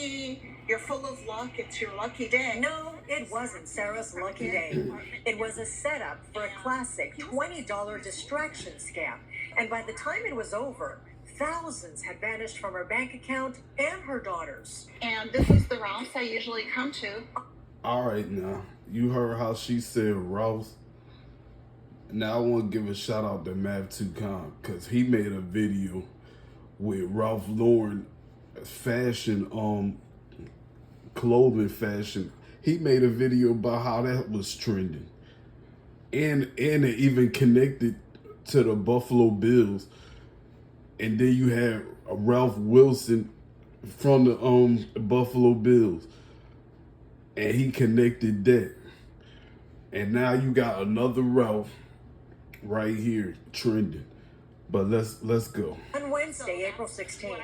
lucky, you're full of luck, it's your lucky day. No, it wasn't Sarah's lucky day. It was a setup for a classic $20 distraction scam. And by the time it was over, thousands had vanished from her bank account and her daughter's. And this is the Ralph's I usually come to. All right, now, you heard how she said Ralph's. Now I want to give a shout out to Mav2Con because he made a video with Ralph Lauren fashion, clothing fashion. He made a video about how that was trending. And it even connected to the Buffalo Bills. And then you had Ralph Wilson from the Buffalo Bills. And he connected that. And now you got another Ralph right here trending. But let's go. On Wednesday, April 16th,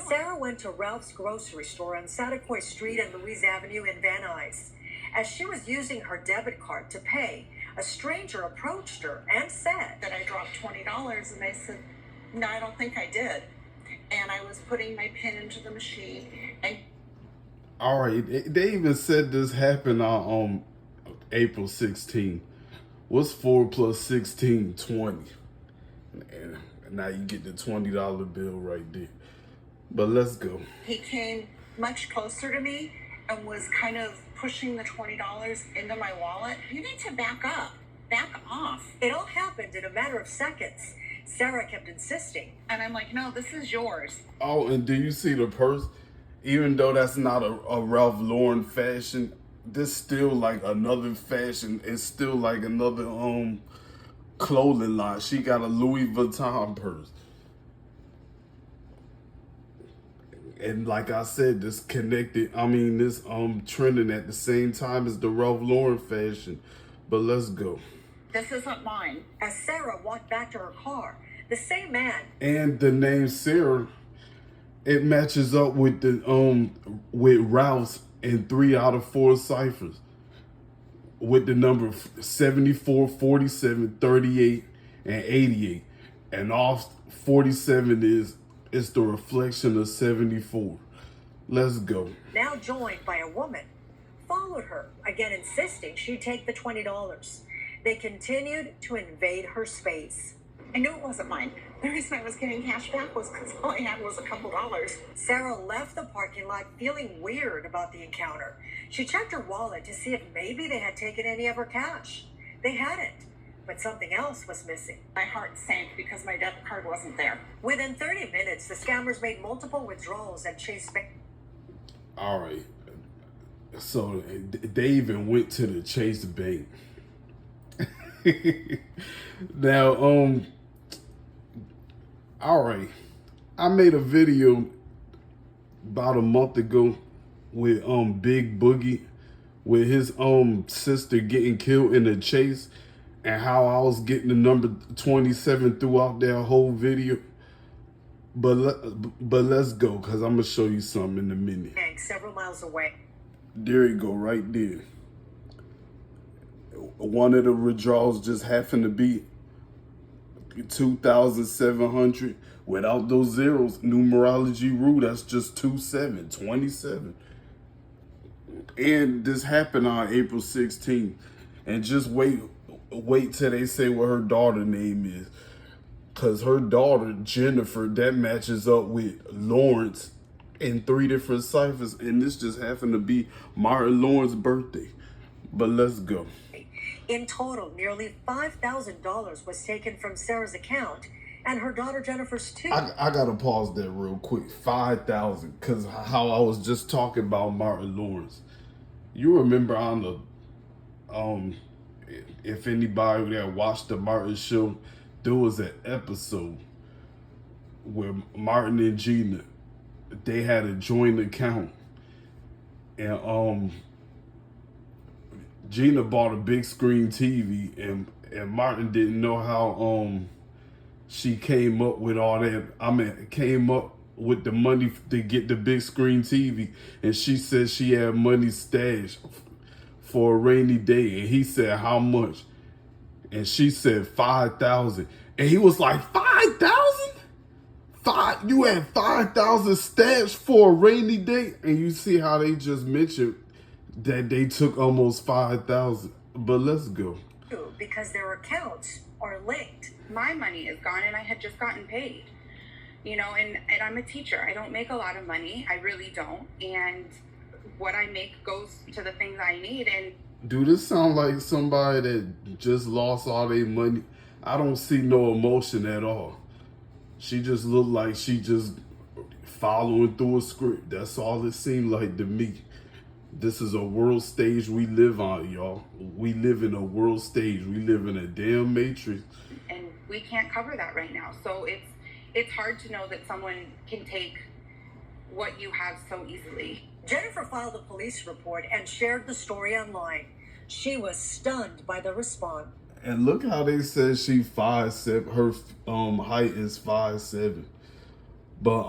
Sarah went to Ralph's grocery store on Satakoy Street and Louise Avenue in Van Nuys. As she was using her debit card to pay, a stranger approached her and said that I dropped $20, and I said, no, I don't think I did. And I was putting my PIN into the machine. And all right, they even said this happened on April 16th. What's 4 plus 16? 20. And now you get the $20 bill right there. But let's go. He came much closer to me and was kind of pushing the $20 into my wallet. You need to back up. Back off. It all happened in a matter of seconds. Sarah kept insisting. And I'm like, no, this is yours. Oh, and do you see the purse? Even though that's not a Ralph Lauren fashion, this still like another fashion. It's still like another clothing line. She got a Louis Vuitton purse. And like I said, this connected, this trending at the same time as the Ralph Lauren fashion. But let's go. This isn't mine. As Sarah walked back to her car, the same man. And the name Sarah, it matches up with the with Ralph's in 3 out of 4 ciphers. With the number 74, 47, 38, and 88. And all 47 is the reflection of 74. Let's go. Now joined by a woman, followed her, again insisting she take the $20. They continued to invade her space. I knew it wasn't mine. The reason I was getting cash back was because all I had was a couple dollars. Sarah left the parking lot feeling weird about the encounter. She checked her wallet to see if maybe they had taken any of her cash. They hadn't, but something else was missing. My heart sank because my debit card wasn't there. Within 30 minutes, the scammers made multiple withdrawals and chased back. All right. So they even went to the Chase Bank. Now, all right. I made a video about a month ago with Big Boogie, with his sister getting killed in a chase, and how I was getting the number 27 throughout that whole video. But let's go, because I'm gonna show you something in a minute. Several miles away. There you go, right there. One of the withdrawals just happened to be 2,700 without those zeros. Numerology rule, that's just 27. And this happened on April 16th. And just wait till they say what her daughter name is. Because her daughter, Jennifer, that matches up with Lawrence in 3 different ciphers. And this just happened to be Martin Lawrence's birthday. But let's go. In total, nearly $5,000 was taken from Sarah's account and her daughter Jennifer's too. I gotta pause there real quick. 5,000, because how I was just talking about Martin Lawrence. You remember on the, if anybody that watched the Martin show, there was an episode where Martin and Gina, they had a joint account. And Gina bought a big screen TV, and Martin didn't know how she came up with all that. Came up with the money to get the big screen TV, and she said she had money stashed for a rainy day, and he said how much, and she said 5,000, and he was like 5,000, You had 5,000 stabs for a rainy day, and you see how they just mentioned that they took almost 5,000. But let's go. Because their accounts are linked. My money is gone, and I had just gotten paid. You know, and I'm a teacher. I don't make a lot of money. I really don't. And what I make goes to the things I need. And do this sound like somebody that just lost all their money? I don't see no emotion at all. She just looked like she just following through a script. That's all it seemed like to me. This is a world stage we live on, y'all. We live in a world stage. We live in a damn matrix. And we can't cover that right now. So it's hard to know that someone can take what you have so easily. Jennifer filed a police report and shared the story online. She was stunned by the response. And look how they said she 5'7". Her height is 5'7". But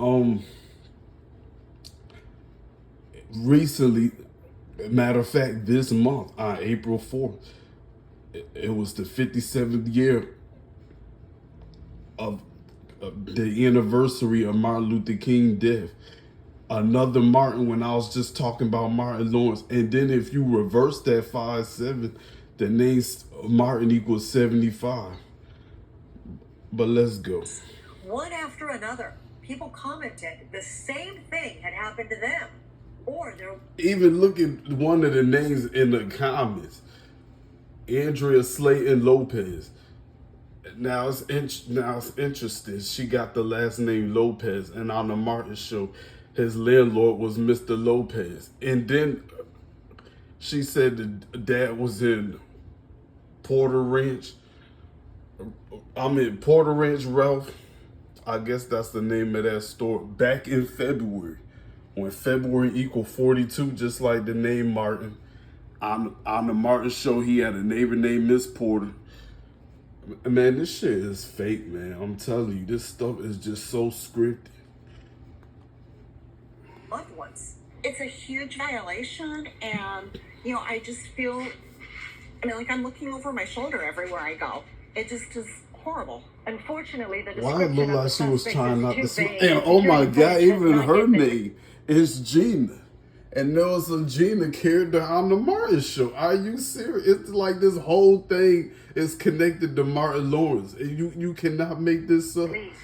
recently, matter of fact, this month on April 4th, it was the 57th year of the anniversary of Martin Luther King death. Another Martin, when I was just talking about Martin Lawrence. And then if you reverse that 5'7", the name Martin equals 75. But let's go. One after another, people commented the same thing had happened to them. Or they're... Even look at one of the names in the comments. Andrea Slayton Lopez. Now it's interesting. She got the last name Lopez. And on the Martin show, his landlord was Mr. Lopez. And then she said the dad was in Porter Ranch, Ralph. I guess that's the name of that store. Back in February, when February equal 42, just like the name Martin. On the Martin show, he had a neighbor named Miss Porter. Man, this shit is fake, man. I'm telling you, this stuff is just so scripted. loved ones. It's a huge violation, and you know, I just feel, I mean, like I'm looking over my shoulder everywhere I go. It just is horrible. Unfortunately, the Why it description look of like the she was suspect trying is not too to smile? vague. And oh my Security God, force has even not her yet been- name is Gina. And there was a Gina character on the Martin show. Are you serious? It's like this whole thing is connected to Martin Lawrence. And you cannot make this up. Least.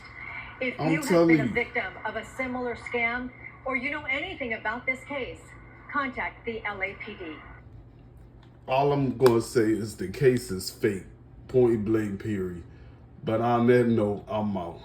If I'm you have telling been a you. victim of a similar scam, or you know anything about this case, contact the LAPD. All I'm going to say is the case is fake. Point blank, period. But on that note, I'm out.